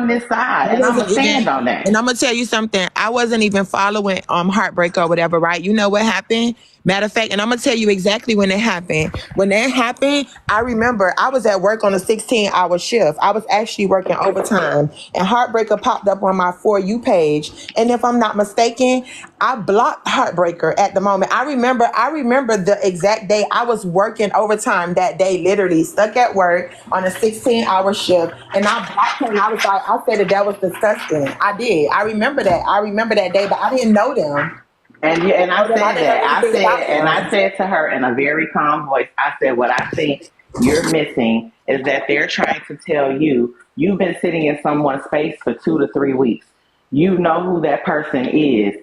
on this side, and I'm gonna stand on that. And I'm gonna tell you something. I wasn't even following Heartbreaker or whatever, right? You know what happened? Matter of fact, and I'm gonna tell you exactly when it happened. When that happened, I remember I was at work on a 16-hour shift. I was actually working overtime, and Heartbreaker popped up on my For You page. And if I'm not mistaken, I blocked Heartbreaker at the moment. I remember the exact day I was working overtime that day, literally stuck at work on a 16-hour shift, and I blocked her. And I was like, I said that was disgusting. I did. I remember that. I remember that day, but I didn't know them. And I said that. I said to her in a very calm voice, I said, what I think you're missing is that they're trying to tell you, you've been sitting in someone's space for 2 to 3 weeks. You know who that person is.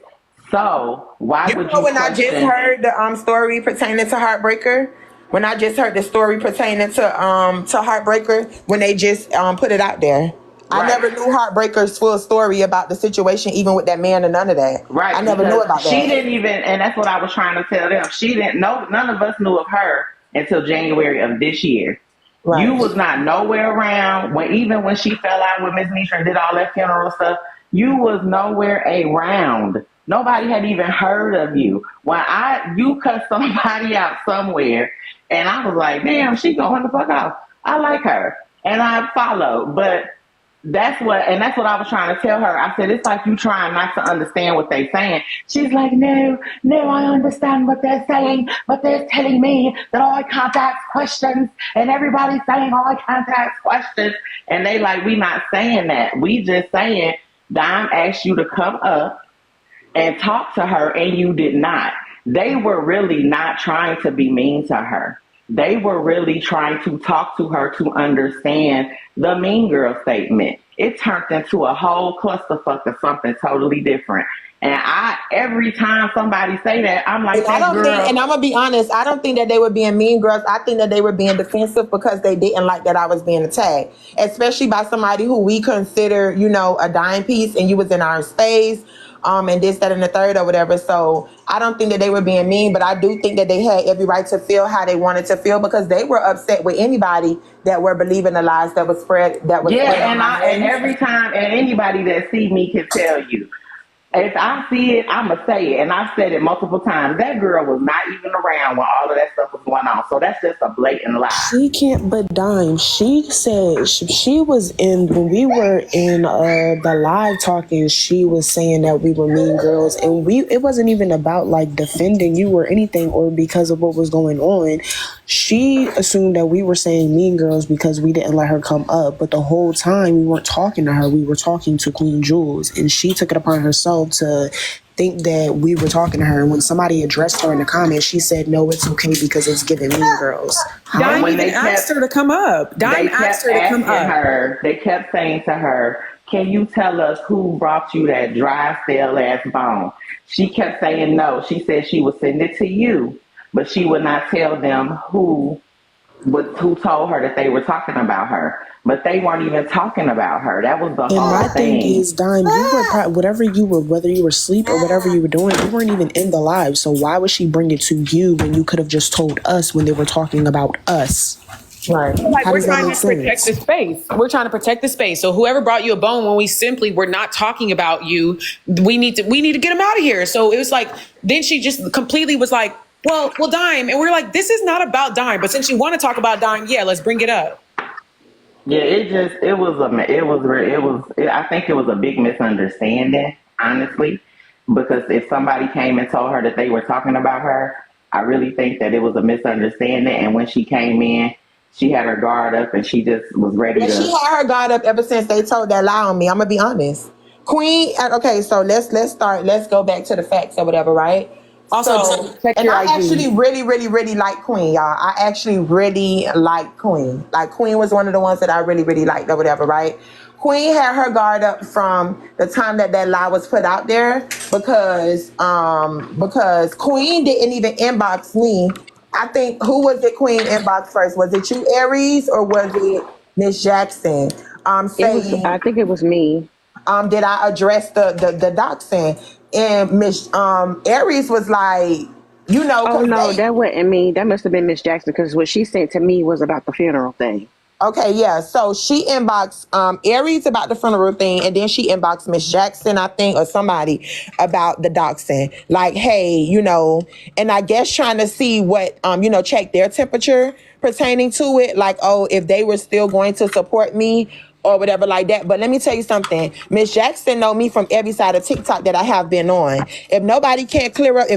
So why would you when I just heard the story pertaining to Heartbreaker, when I just heard the story pertaining to Heartbreaker, when they just put it out there. Right. I never knew Heartbreaker's full story about the situation, even with that man and none of that. Right. I never knew about that. She didn't even, and that's what I was trying to tell them. She didn't know, none of us knew of her until January of this year. Right. You was not nowhere around even when she fell out with Miss Nisha and did all that funeral stuff. You was nowhere around. Nobody had even heard of you. When you cut somebody out somewhere, and I was like, damn, she going the fuck off. I like her, and I followed, but. That's what I was trying to tell her. I said, it's like you trying not to understand what they're saying. She's like, no, I understand what they're saying, but they're telling me that all I can't ask questions, and everybody's saying all I can't ask questions. And they like, we not saying that. We just saying, Dime asked you to come up and talk to her, and you did not. They were really not trying to be mean to her. They were really trying to talk to her to understand the mean girl statement. It turned into a whole clusterfuck of something totally different. And every time somebody say that, I'm like, and I'm gonna be honest, I don't think that they were being mean girls. I think that they were being defensive because they didn't like that I was being attacked, especially by somebody who we consider, a dime piece, and you was in our space. And this, that, and the third or whatever. So I don't think that they were being mean, but I do think that they had every right to feel how they wanted to feel because they were upset with anybody that were believing the lies that was spread. And every time, and anybody that see me can tell you, if I see it, I'ma say it. And I've said it multiple times. That girl was not even around when all of that stuff was going on. So that's just a blatant lie. She can't but Dime. She said she was when we were in the live talking, she was saying that we were mean girls. And it wasn't even about like defending you or anything or because of what was going on. She assumed that we were saying mean girls because we didn't let her come up. But the whole time we weren't talking to her. We were talking to Queen Jules. And she took it upon herself to think that we were talking to her. And when somebody addressed her in the comments, she said, no, it's okay because it's giving mean girls. Dime even asked her to come up. Dime asked her to come up. They kept saying to her, can you tell us who brought you that dry, stale ass bone? She kept saying no. She said she would send it to you, but she would not tell them who told her that they were talking about her. But they weren't even talking about her. That was the whole thing. And my thing is, Dime, you were whether you were asleep or whatever you were doing, you weren't even in the live. So why would she bring it to you when you could have just told us when they were talking about us? Right. Like we're trying to protect the space. We're trying to protect the space. So whoever brought you a bone when we simply were not talking about you, we need to get him out of here. So it was like, then she just completely was like, well, Dime. And we're like, this is not about Dime. But since you want to talk about Dime, yeah, let's bring it up. Yeah, I think it was a big misunderstanding, honestly, because if somebody came and told her that they were talking about her, I really think that it was a misunderstanding. And when she came in, she had her guard up and she just was ready to. She had her guard up ever since they told that lie on me. I'm gonna be honest. Queen, okay, so let's go back to the facts or whatever, right? Also, and I actually really, really, really like Queen, y'all. I actually really like Queen. Like, Queen was one of the ones that I really, really liked or whatever, right? Queen had her guard up from the time that lie was put out there because Queen didn't even inbox me. I think, who was it Queen inbox first? Was it you, Aries, or was it Miss Jackson? I think it was me. Did I address the doxing? And Miss Aries was like, oh no, that wasn't me. That must have been Miss Jackson because what she sent to me was about the funeral thing. Okay, yeah. So she inboxed Aries about the funeral thing, and then she inboxed Miss Jackson, I think, or somebody about the doxing. Like, hey, and I guess trying to see what check their temperature pertaining to it. Like, oh, if they were still going to support me or whatever like that. But let me tell you something. Miss Jackson know me from every side of TikTok that I have been on. If nobody can't clear up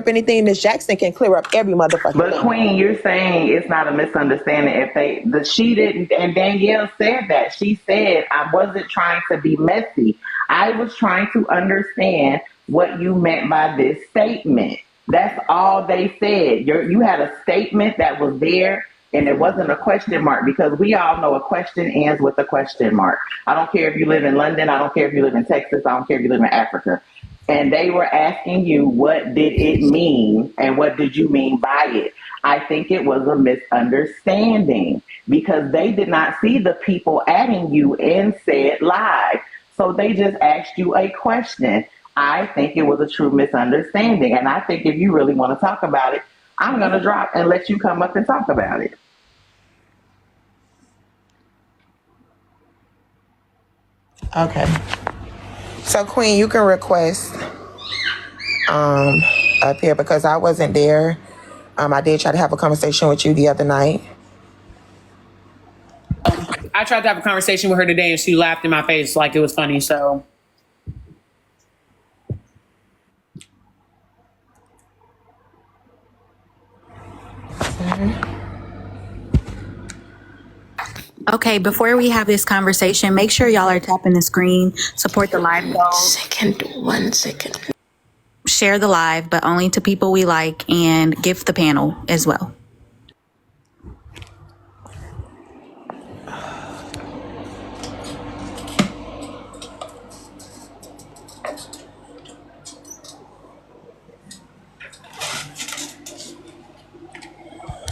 anything, Miss Jackson can clear up every motherfucking But thing. Queen, you're saying it's not a misunderstanding if she didn't, and Danielle said that. She said, I wasn't trying to be messy. I was trying to understand what you meant by this statement. That's all they said. You had a statement that was there, and it wasn't a question mark, because we all know a question ends with a question mark. I don't care if you live in London. I don't care if you live in Texas. I don't care if you live in Africa. And they were asking you, what did it mean? And what did you mean by it? I think it was a misunderstanding, because they did not see the people adding you in said live. So they just asked you a question. I think it was a true misunderstanding. And I think if you really want to talk about it, I'm going to drop and let you come up and talk about it. Okay. So Queen, you can request up here, because I wasn't there. I did try to have a conversation with you the other night. I tried to have a conversation with her today, and she laughed in my face like it was funny. So. Okay, before we have this conversation, make sure y'all are tapping the screen, support the live goal. One second. Share the live, but only to people we like, and gift the panel as well.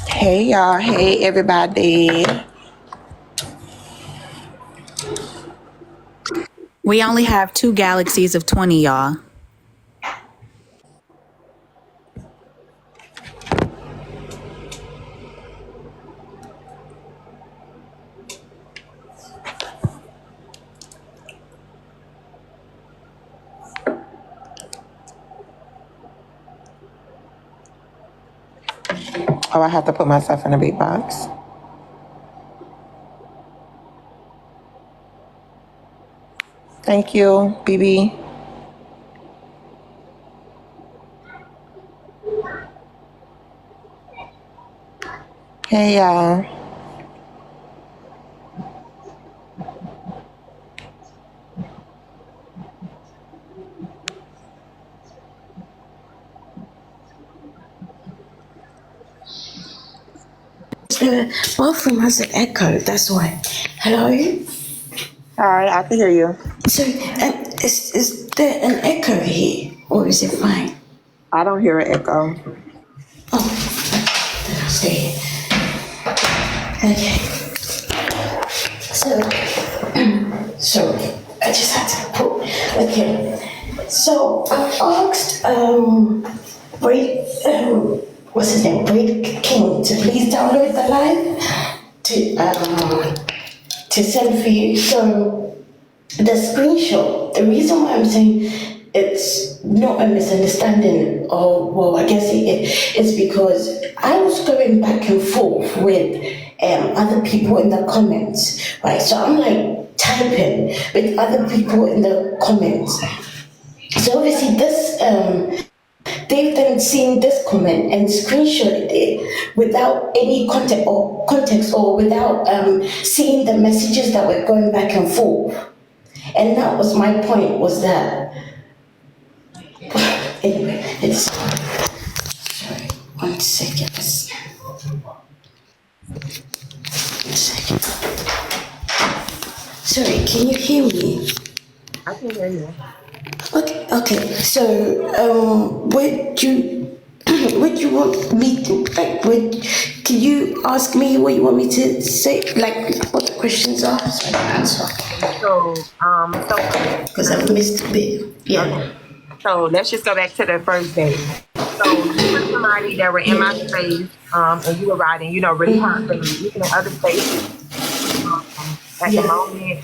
Hey y'all, hey everybody. We only have 2 galaxies of 20, y'all. Oh, I have to put myself in a big box. Thank you, BB. Hey y'all. The bathroom has an echo, that's why. Hello? Alright, I can hear you. So, is there an echo here, or is it fine? I don't hear an echo. Oh, then I'll stay. Okay. So, sorry, I just had to put. Okay. So I asked what's his name, Braid King, to please download the live to send for you. So the screenshot, the reason why I'm saying it's not a misunderstanding, or well, I guess it is, because I was going back and forth with other people in the comments, right? So I'm like typing with other people in the comments. So obviously this they've then seen this comment and screenshotted it without any context or without seeing the messages that were going back and forth. And that was my point, was that anyway, it's sorry, one second. One second. Sorry, can you hear me? I can hear you. Okay. So, would you want me to can you ask me what you want me to say? Like what the questions are, so I can answer. So, Because I've missed a bit. Yeah. Okay. So let's just go back to the first day. So you were somebody that were in my space, and you were riding, really hard for me, even in other spaces. at the moment.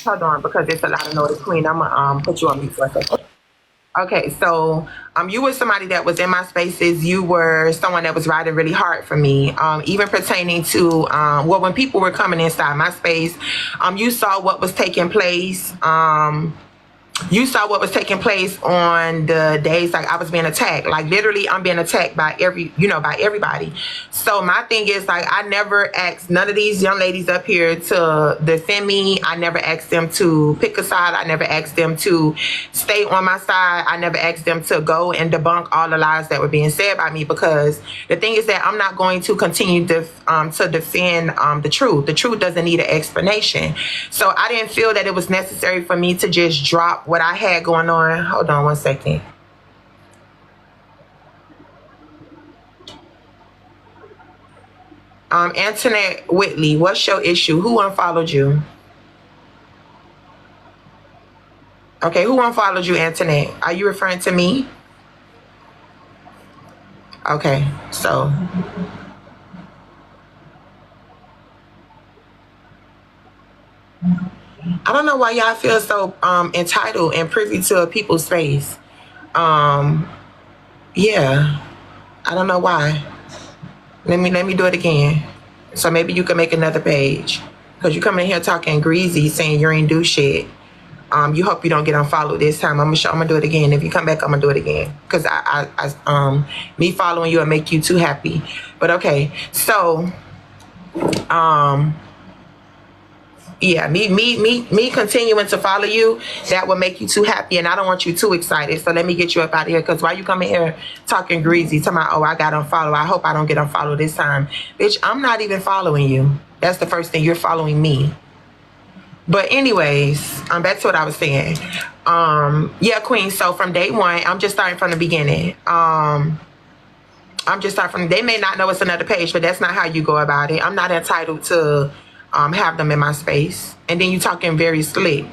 Hold on, because it's a lot of noise, Queen. I'm gonna put you on mute for a second. Okay, so you were somebody that was in my spaces. You were someone that was riding really hard for me, even pertaining to when people were coming inside my space, you saw what was taking place. You saw what was taking place on the days like I was being attacked. Like literally, I'm being attacked by by everybody. So my thing is like I never asked none of these young ladies up here to defend me. I never asked them to pick a side. I never asked them to stay on my side. I never asked them to go and debunk all the lies that were being said by me, because the thing is that I'm not going to continue to defend the truth. The truth doesn't need an explanation. So I didn't feel that it was necessary for me to just drop what I had going on. Hold on one second. Antoinette Whitley, what's your issue? Who unfollowed you? Okay, who unfollowed you, Antoinette? Are you referring to me? Okay, so I don't know why y'all feel so entitled and privy to people's space. Yeah, I don't know why. Let me do it again. So maybe you can make another page, because you come in here talking greasy, saying you ain't do shit. You hope you don't get unfollowed this time. I'm gonna do it again. If you come back, I'm gonna do it again, because me following you will make you too happy. But okay, so yeah, me continuing to follow you, that will make you too happy, and I don't want you too excited. So let me get you up out of here, because why you coming here talking greasy, talking about, oh, I got unfollowed, I hope I don't get unfollowed this time. Bitch, I'm not even following you. That's the first thing. You're following me. But anyways, back to what I was saying. Yeah, Queen, so from day one, I'm just starting from the beginning. They may not know it's another page, but that's not how you go about it. I'm not entitled to have them in my space. And then you talking very slick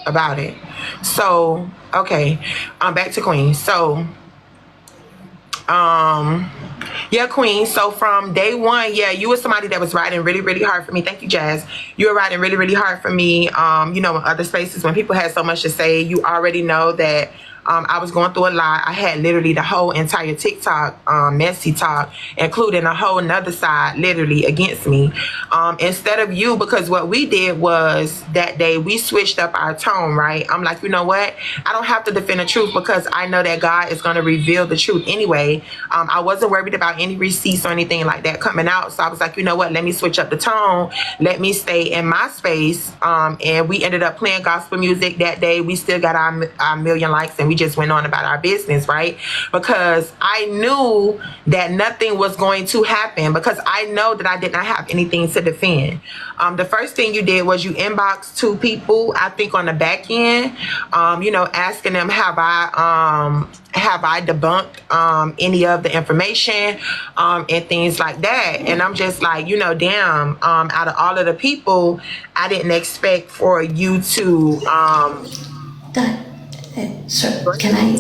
about it. So, okay. Back to Queen. So, yeah, Queen. So from day one, yeah, you were somebody that was riding really, really hard for me. Thank you, Jazz. You were riding really, really hard for me. In other spaces when people had so much to say, you already know that I was going through a lot. I had literally the whole entire TikTok, messy talk, including a whole nother side literally against me. Instead of you, because what we did was that day we switched up our tone, right? I'm like, you know what? I don't have to defend the truth, because I know that God is going to reveal the truth anyway. I wasn't worried about any receipts or anything like that coming out. So I was like, you know what? Let me switch up the tone. Let me stay in my space. And we ended up playing gospel music that day. We still got our million likes, and we just went on about our business, right? Because I knew that nothing was going to happen, because I know that I did not have anything to defend. The first thing you did was you inboxed 2 people, I think on the back end, asking them, have I debunked any of the information and things like that. And I'm just like, damn, out of all of the people, I didn't expect for you to So can I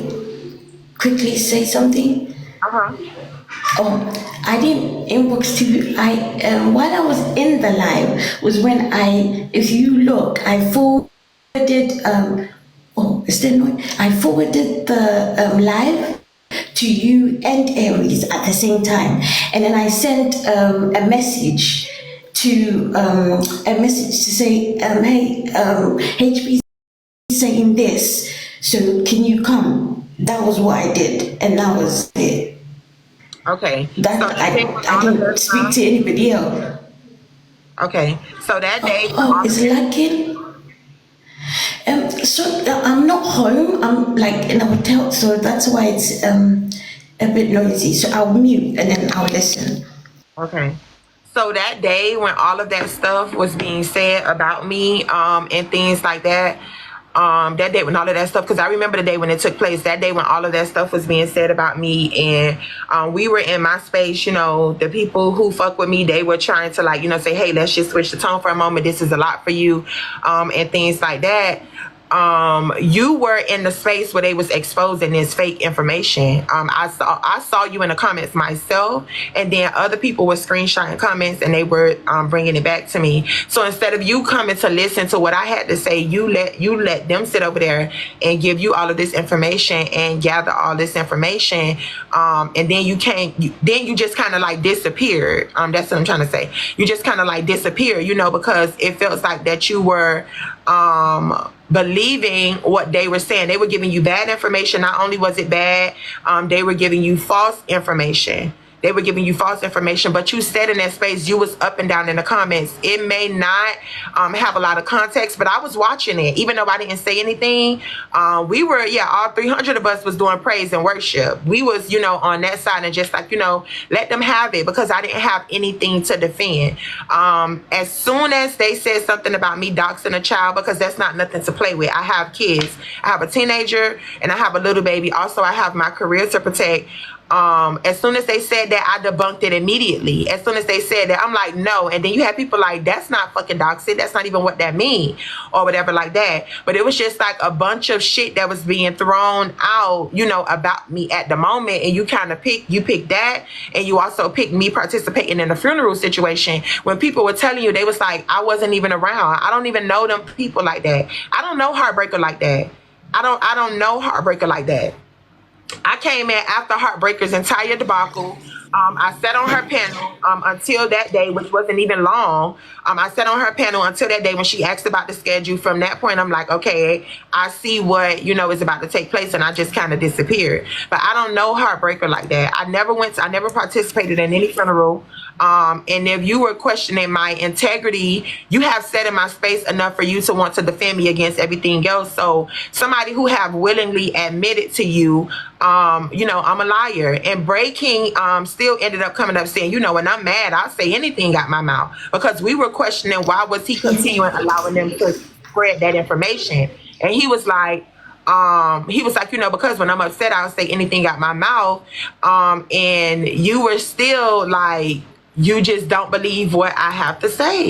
quickly say something? I didn't inbox to you. While I was in the live was when if you look, I forwarded I forwarded the live to you and Aries at the same time, and then I sent a message to say, hey, HB saying this, so can you come? That was what I did, and that was it. Okay. I didn't speak to anybody else. Okay. So that day. It's lucky. So I'm not home. I'm like in a hotel, so that's why it's a bit noisy. So I'll mute and then I'll listen. Okay. So that day when all of that stuff was being said about me, and things like that, that day when all of that stuff, because I remember the day when it took place, that day when all of that stuff was being said about me, and we were in my space, the people who fuck with me, they were trying to say, hey, let's just switch the tone for a moment. This is a lot for you, and things like that. you were in the space where they was exposing this fake information. I saw you in the comments myself, and then other people were screenshotting comments and they were bringing it back to me. So instead of you coming to listen to what I had to say, you let them sit over there and give you all of this information and gather all this information, and then you just kind of like disappeared. That's what I'm trying to say. You just kind of like disappeared, because it felt like that you were believing what they were saying. They were giving you bad information. Not only was it bad, they were giving you false information. But you said in that space, you was up and down in the comments. It may not have a lot of context, but I was watching it. Even though I didn't say anything, we were, all 300 of us was doing praise and worship. We was, on that side and just like, let them have it, because I didn't have anything to defend. As soon as they said something about me doxing a child, because that's not nothing to play with. I have kids. I have a teenager and I have a little baby. Also, I have my career to protect. As soon as they said that, I debunked it immediately. As soon as they said that, I'm like, no. And then you have people like, that's not fucking doxing. That's not even what that means, or whatever like that. But it was just like a bunch of shit that was being thrown out, about me at the moment. And you kind of picked that. And you also picked me participating in the funeral situation. When people were telling you, they was like, I wasn't even around. I don't even know them people like that. I don't know Heartbreaker like that. I don't know Heartbreaker like that. I came in after Heartbreaker's entire debacle. I sat on her panel until that day, which wasn't even long. I sat on her panel until that day when she asked about the schedule. From that point, I'm like, okay, I see what, is about to take place, and I just kind of disappeared. But I don't know Heartbreaker like that. I never participated in any funeral. And if you were questioning my integrity, you have sat in my space enough for you to want to defend me against everything else. So somebody who have willingly admitted to you, I'm a liar. And Bray King still ended up coming up saying, when I'm mad, I'll say anything out my mouth, because we were questioning why was he continuing allowing them to spread that information. And he was like, because when I'm upset, I'll say anything out my mouth. And you were still like, you just don't believe what I have to say.